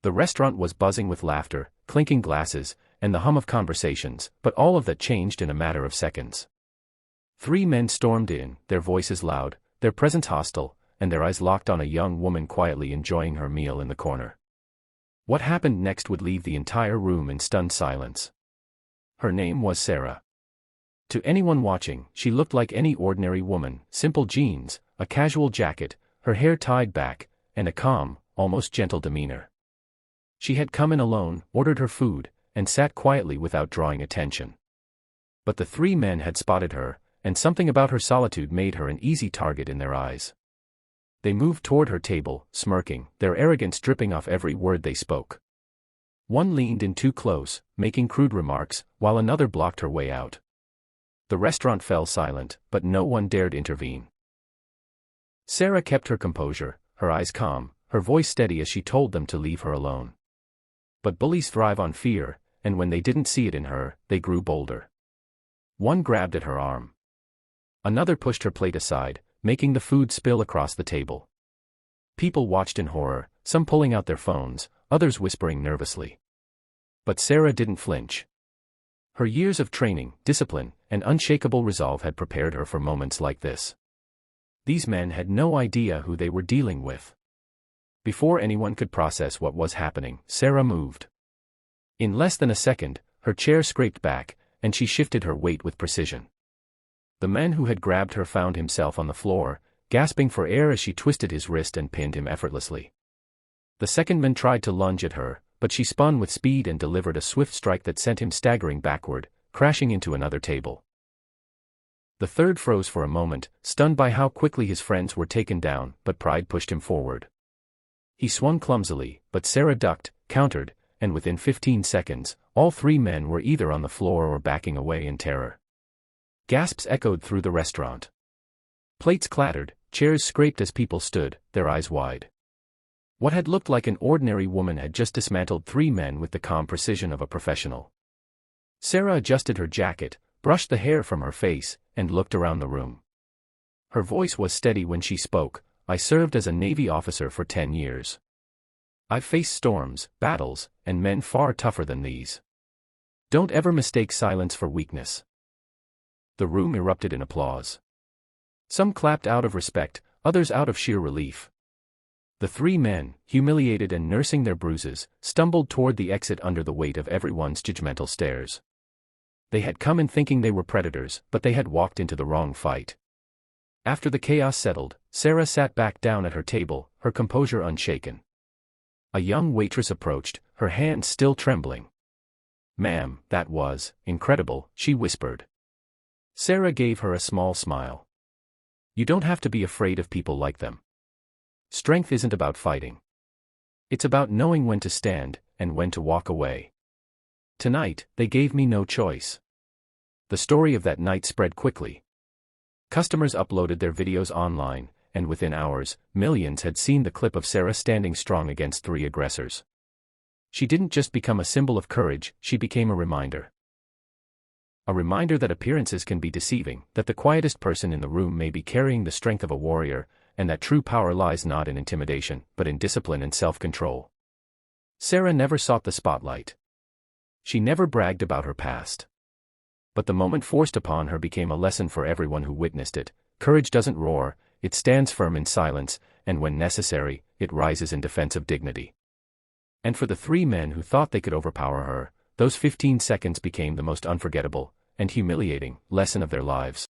The restaurant was buzzing with laughter, clinking glasses, and the hum of conversations, but all of that changed in a matter of seconds. 3 men stormed in, their voices loud, their presence hostile, and their eyes locked on a young woman quietly enjoying her meal in the corner. What happened next would leave the entire room in stunned silence. Her name was Sarah. To anyone watching, she looked like any ordinary woman: simple jeans, a casual jacket, her hair tied back, and a calm, almost gentle demeanor. She had come in alone, ordered her food, and sat quietly without drawing attention. But the 3 men had spotted her, and something about her solitude made her an easy target in their eyes. They moved toward her table, smirking, their arrogance dripping off every word they spoke. One leaned in too close, making crude remarks, while another blocked her way out. The restaurant fell silent, but no one dared intervene. Sarah kept her composure, her eyes calm, her voice steady as she told them to leave her alone. But bullies thrive on fear, and when they didn't see it in her, they grew bolder. One grabbed at her arm. Another pushed her plate aside, making the food spill across the table. People watched in horror, some pulling out their phones, others whispering nervously. But Sarah didn't flinch. Her years of training, discipline, and unshakable resolve had prepared her for moments like this. These men had no idea who they were dealing with. Before anyone could process what was happening, Sarah moved. In less than a second, her chair scraped back, and she shifted her weight with precision. The man who had grabbed her found himself on the floor, gasping for air as she twisted his wrist and pinned him effortlessly. The second man tried to lunge at her, but she spun with speed and delivered a swift strike that sent him staggering backward, crashing into another table. The third froze for a moment, stunned by how quickly his friends were taken down, but pride pushed him forward. He swung clumsily, but Sarah ducked, countered, and within 15 seconds, all 3 men were either on the floor or backing away in terror. Gasps echoed through the restaurant. Plates clattered, chairs scraped as people stood, their eyes wide. What had looked like an ordinary woman had just dismantled 3 men with the calm precision of a professional. Sarah adjusted her jacket, brushed the hair from her face, and looked around the room. Her voice was steady when she spoke. "I served as a Navy officer for 10 years. I've faced storms, battles, and men far tougher than these. Don't ever mistake silence for weakness." The room erupted in applause. Some clapped out of respect, others out of sheer relief. The 3 men, humiliated and nursing their bruises, stumbled toward the exit under the weight of everyone's judgmental stares. They had come in thinking they were predators, but they had walked into the wrong fight. After the chaos settled, Sarah sat back down at her table, her composure unshaken. A young waitress approached, her hands still trembling. "Ma'am, that was incredible," she whispered. Sarah gave her a small smile. "You don't have to be afraid of people like them. Strength isn't about fighting. It's about knowing when to stand, and when to walk away. Tonight, they gave me no choice." The story of that night spread quickly. Customers uploaded their videos online, and within hours, millions had seen the clip of Sarah standing strong against 3 aggressors. She didn't just become a symbol of courage, she became a reminder. A reminder that appearances can be deceiving, that the quietest person in the room may be carrying the strength of a warrior, and that true power lies not in intimidation, but in discipline and self-control. Sarah never sought the spotlight. She never bragged about her past. But the moment forced upon her became a lesson for everyone who witnessed it. Courage doesn't roar, it stands firm in silence, and when necessary, it rises in defense of dignity. And for the 3 men who thought they could overpower her, those 15 seconds became the most unforgettable and humiliating lesson of their lives.